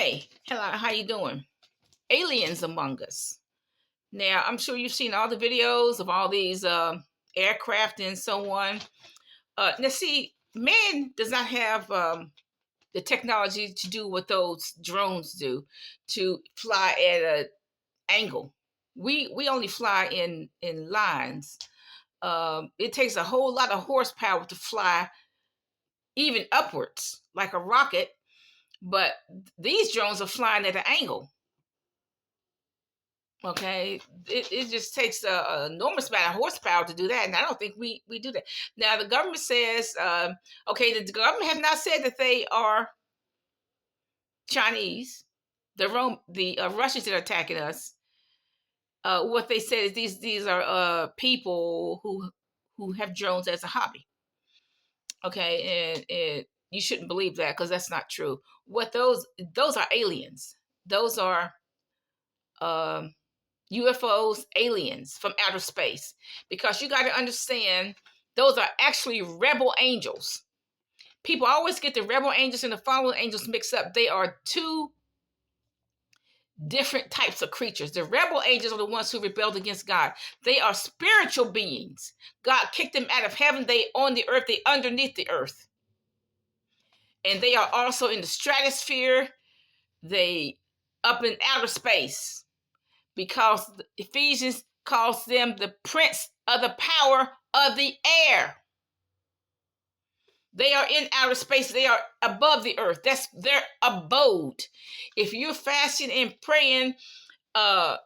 Hey, hello, how you doing? Aliens among us. Now, I'm sure you've seen all the videos of all these aircraft and so on. Now, see, man does not have the technology to do what those drones do, to fly at an angle. We only fly in lines. It takes a whole lot of horsepower to fly even upwards, like a rocket. But these drones are flying at an angle. Okay, it just takes a enormous amount of horsepower to do that, and I don't think we do that. Now the government says, okay, the government has not said that they are Chinese, the Russians that are attacking us. What they said is these are people who have drones as a hobby. Okay, and you shouldn't believe that because that's not true. What those are aliens. Those are um UFOs, aliens from outer space. Because you got to understand, those are actually rebel angels. People always get the rebel angels and the fallen angels mixed up. They are two different types of creatures. The rebel angels are the ones who rebelled against God. They are spiritual beings. God kicked them out of heaven. They on the earth. They underneath the earth. And they are also in the stratosphere. They up in outer space. Because Ephesians calls them the prince of the power of the air. They are in outer space. They are above the earth. That's their abode. If you're fasting and praying, the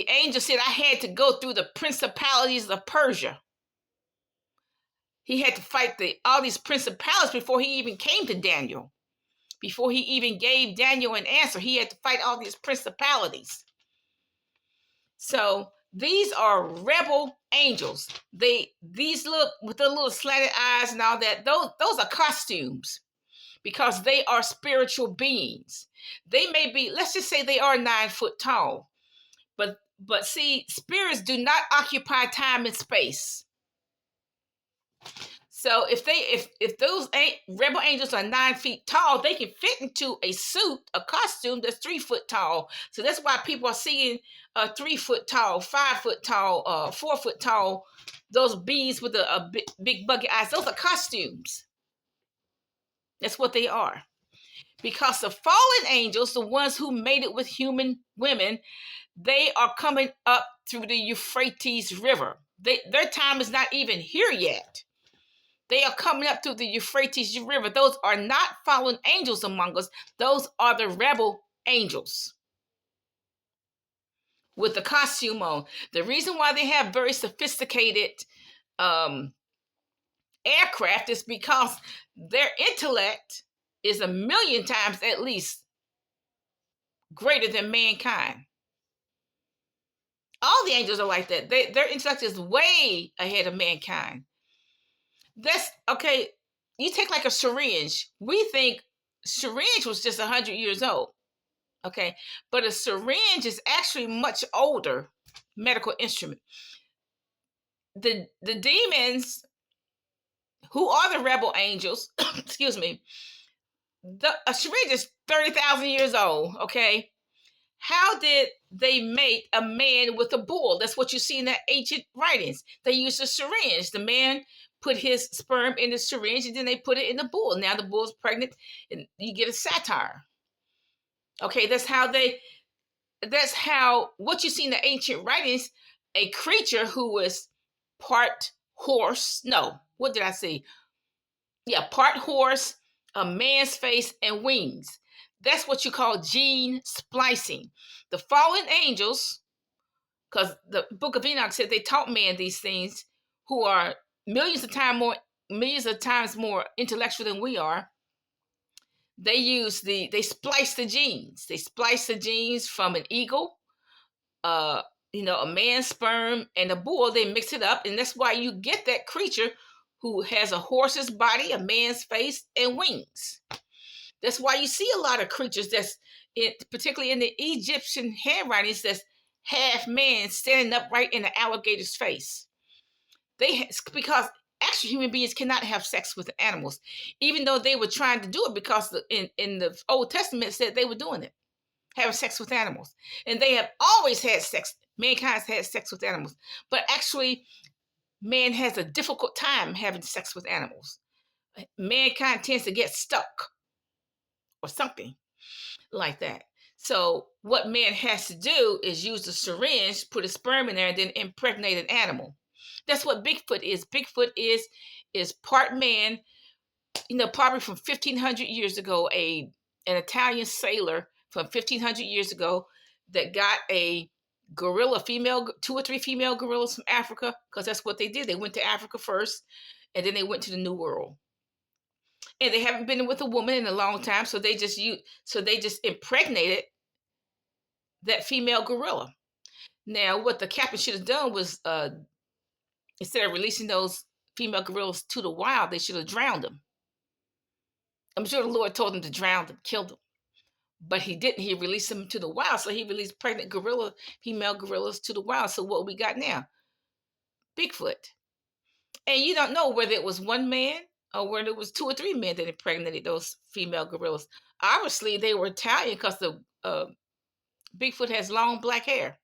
angel said, I had to go through the principalities of Persia. He had to fight all these principalities before he even came to Daniel. Before he even gave Daniel an answer, he had to fight all these principalities. So these are rebel angels. These look with the little slanted eyes and all that. Those are costumes because they are spiritual beings. They may be, let's just say they are 9 foot tall, but see, spirits do not occupy time and space. So if those rebel angels are 9 feet tall, they can fit into a suit, a costume that's 3 foot tall. So that's why people are seeing 3 foot tall, 5 foot tall, 4 foot tall. Those beings with a big buggy eyes. Those are costumes. That's what they are. Because the fallen angels, the ones who made it with human women, they are coming up through the Euphrates River. Their time is not even here yet. They are coming up through the Euphrates River. Those are not fallen angels among us. Those are the rebel angels with the costume on. The reason why they have very sophisticated aircraft is because their intellect is 1,000,000 times at least greater than mankind. All the angels are like that. Their intellect is way ahead of mankind. That's okay. You take like a syringe. We think syringe was just 100 years old. Okay. But a syringe is actually much older medical instrument. The demons who are the rebel angels, excuse me, a syringe is 30,000 years old. Okay. How did they make a man with a bull? That's what you see in the ancient writings. They used a syringe. The man put his sperm in the syringe and then they put it in the bull. Now the bull's pregnant and you get a satyr. Okay, that's how what you see in the ancient writings, a creature who was part horse. No, what did I say? Yeah, part horse, a man's face, and wings. That's what you call gene splicing. The fallen angels, because the book of Enoch said they taught man these things, who are millions of times more intellectual than we are. They splice the genes. They splice the genes from an eagle, a man's sperm, and a bull. They mix it up, and that's why you get that creature who has a horse's body, a man's face, and wings. That's why you see a lot of creatures particularly in the Egyptian handwritings, that's half man standing upright in an alligator's face. Because actually human beings cannot have sex with animals, even though they were trying to do it, because in the Old Testament it said they were doing it, having sex with animals. And they have always had sex. Mankind has had sex with animals. But actually, man has a difficult time having sex with animals. Mankind tends to get stuck or something like that. So what man has to do is use a syringe, put a sperm in there, and then impregnate an animal. That's what Bigfoot is. Bigfoot is part man. Probably from 1,500 years ago, an Italian sailor from 1,500 years ago that got a gorilla, female, 2 or 3 female gorillas from Africa, because that's what they did. They went to Africa first, and then they went to the New World. And they haven't been with a woman in a long time, so they just impregnated that female gorilla. Now, what the captain should have done was, instead of releasing those female gorillas to the wild, they should have drowned them. I'm sure the Lord told them to drown them, kill them. But he didn't. He released them to the wild. So he released pregnant female gorillas to the wild. So what we got now? Bigfoot. And you don't know whether it was one man or whether it was 2 or 3 men that impregnated those female gorillas. Obviously, they were Italian, because the Bigfoot has long black hair.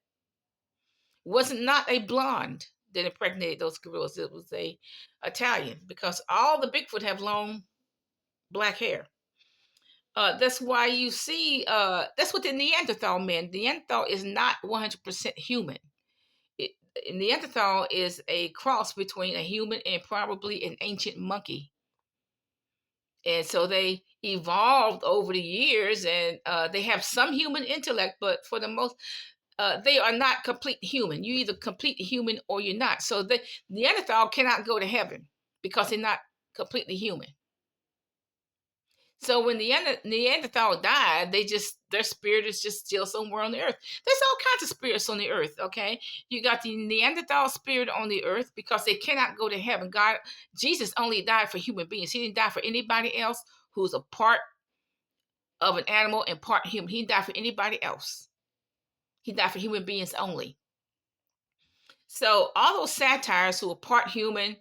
Wasn't not a blonde that impregnated those gorillas. It was a Italian, because all the Bigfoot have long black hair. That's why you see, that's what the Neanderthal meant. Neanderthal is not 100% human. Neanderthal is a cross between a human and probably an ancient monkey. And so they evolved over the years, and they have some human intellect, but for the most, they are not complete human. You're either complete human or you're not. So the Neanderthal cannot go to heaven because they're not completely human. So when the Neanderthal died, their spirit is just still somewhere on the earth. There's all kinds of spirits on the earth, okay? You got the Neanderthal spirit on the earth because they cannot go to heaven. Jesus only died for human beings. He didn't die for anybody else who's a part of an animal and part human. He didn't die for anybody else. He died for human beings only. So all those satyrs who are part human,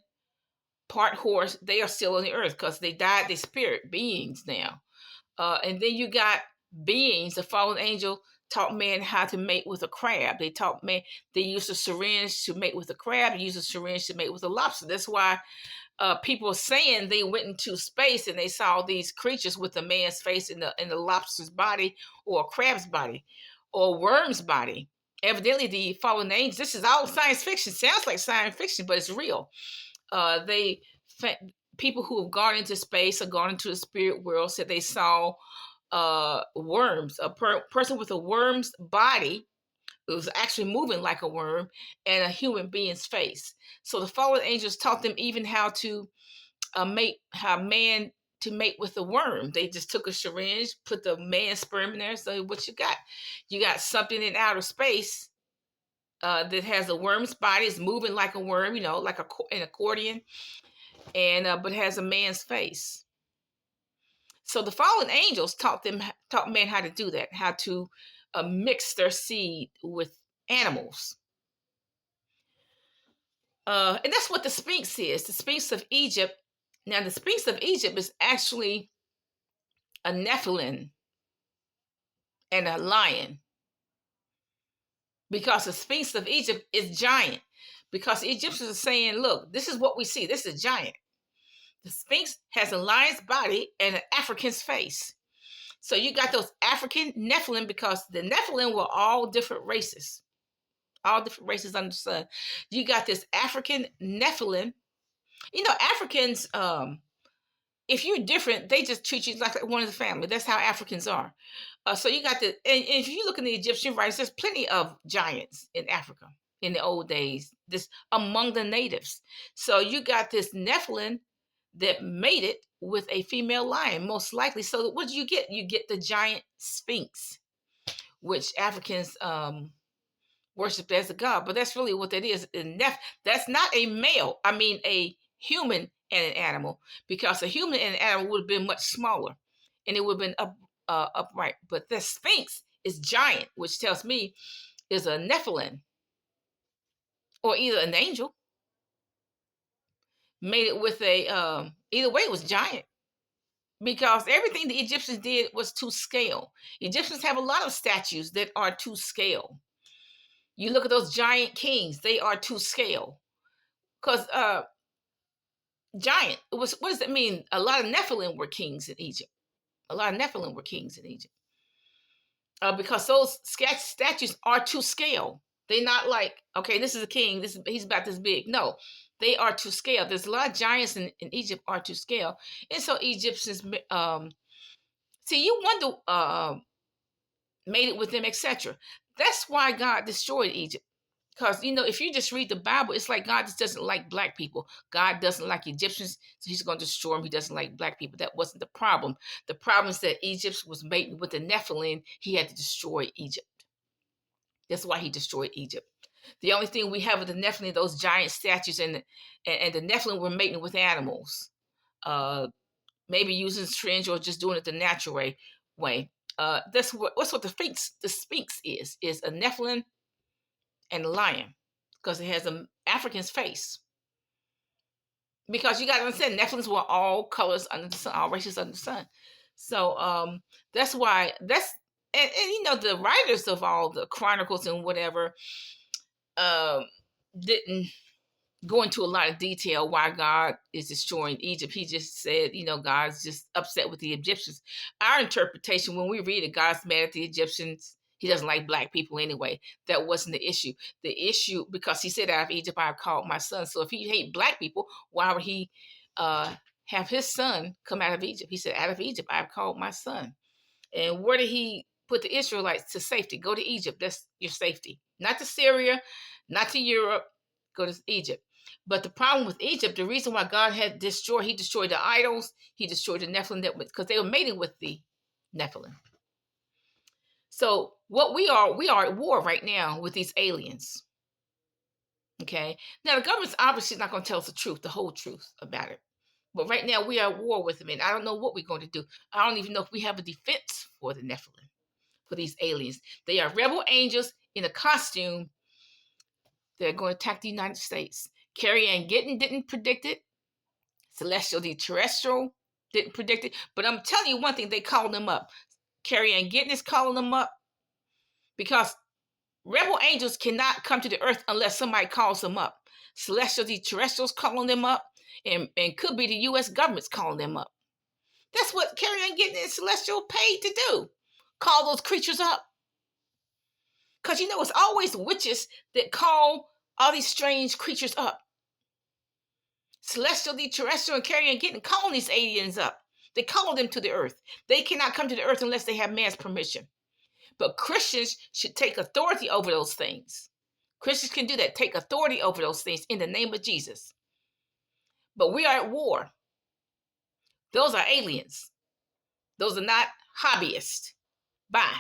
part horse, they are still on the earth because they died. They're spirit beings now. And then you got beings. The fallen angel taught man how to mate with a crab. They taught man, they used a syringe to mate with a crab. They used a syringe to mate with a lobster. That's why people are saying they went into space and they saw these creatures with a man's face in the lobster's body, or a crab's body, or a worm's body. Evidently, the fallen angels, this is all science fiction. Sounds like science fiction, but it's real. People who have gone into space or gone into the spirit world said they saw worms. A person with a worm's body, it was actually moving like a worm, and a human being's face. So the fallen angels taught them even how to mate with a worm. They just took a syringe, put the man's sperm in there. So what you got? You got something in outer space that has a worm's body, is moving like a worm, like an accordion, and but has a man's face. So the fallen angels taught men how to do that, how to mix their seed with animals. And that's what the Sphinx is. The Sphinx of Egypt. Now, the Sphinx of Egypt is actually a Nephilim and a lion, because the Sphinx of Egypt is giant. Because the Egyptians are saying, look, this is what we see. This is a giant. The Sphinx has a lion's body and an African's face. So you got those African Nephilim, because the Nephilim were all different races. All different races under the sun. You got this African Nephilim. Africans, if you're different, they just treat you like one of the family. That's how Africans are. So you got and if you look in the Egyptian writings, there's plenty of giants in Africa in the old days, this among the natives. So you got this Nephilim that mated with a female lion, most likely. So what do you get? You get the giant Sphinx, which Africans worship as a god. But that's really what that is. That's not a male. I mean, a human and an animal, because a human and an animal would have been much smaller, and it would have been upright. But the Sphinx is giant, which tells me is a Nephilim, or either an angel. made it with a either way it was giant because everything the Egyptians did was to scale. Egyptians have a lot of statues that are to scale. You look at those giant kings; they are to scale because giant. It was what does that mean? A lot of Nephilim were kings in Egypt. A lot of Nephilim were kings in Egypt because those statues are to scale. They're not like, okay, this is a king. He's about this big. No, they are to scale. There's a lot of giants in Egypt are to scale, and so Egyptians see you wonder made it with them, etc. That's why God destroyed Egypt. Because if you just read the Bible, it's like God just doesn't like black people. God doesn't like Egyptians, so He's going to destroy them. He doesn't like black people. That wasn't the problem. The problem is that Egypt was mating with the Nephilim. He had to destroy Egypt. That's why He destroyed Egypt. The only thing we have with the Nephilim, those giant statues, and the Nephilim were mating with animals, maybe using strings or just doing it the natural way. That's what the Sphinx is a Nephilim and a lion because it has an African's face. Because you got to understand, Nephilims were all colors under the sun, all races under the sun. So that's why and the writers of all the chronicles and whatever didn't go into a lot of detail why God is destroying Egypt. He just said, God's just upset with the Egyptians. Our interpretation, when we read it, God's mad at the Egyptians. He doesn't like black people anyway. That wasn't the issue. The issue, because he said, out of Egypt I have called my son. So if he hate black people, why would he have his son come out of Egypt? He said, out of Egypt I have called my son. And where did he put the Israelites to safety? Go to Egypt. That's your safety. Not to Syria, not to Europe. Go to Egypt. But the problem with Egypt, the reason why God he destroyed the idols, he destroyed the Nephilim, because they were mating with the Nephilim. So what we are at war right now with these aliens. Okay. Now the government's obviously not going to tell us the truth, the whole truth about it. But right now we are at war with them, and I don't know what we're going to do. I don't even know if we have a defense for the Nephilim, for these aliens. They are rebel angels in a costume. They're going to attack the United States. Carrie Ann Gittin didn't predict it. Celestial the Terrestrial didn't predict it. But I'm telling you one thing, they called them up. Carrie Ann Gittin is calling them up because rebel angels cannot come to the earth unless somebody calls them up. Celestial the Terrestrial's calling them up, and could be the U.S. government's calling them up. That's what Carrie Ann Gittin and Celestial paid to do. Call those creatures up. Because it's always witches that call all these strange creatures up. Celestial, the Terrestrial, and Carrie Ann Gittin calling these aliens up. They call them to the earth. They cannot come to the earth unless they have man's permission. But Christians should take authority over those things. Christians can do that, take authority over those things in the name of Jesus. But we are at war. Those are aliens. Those are not hobbyists. Bye.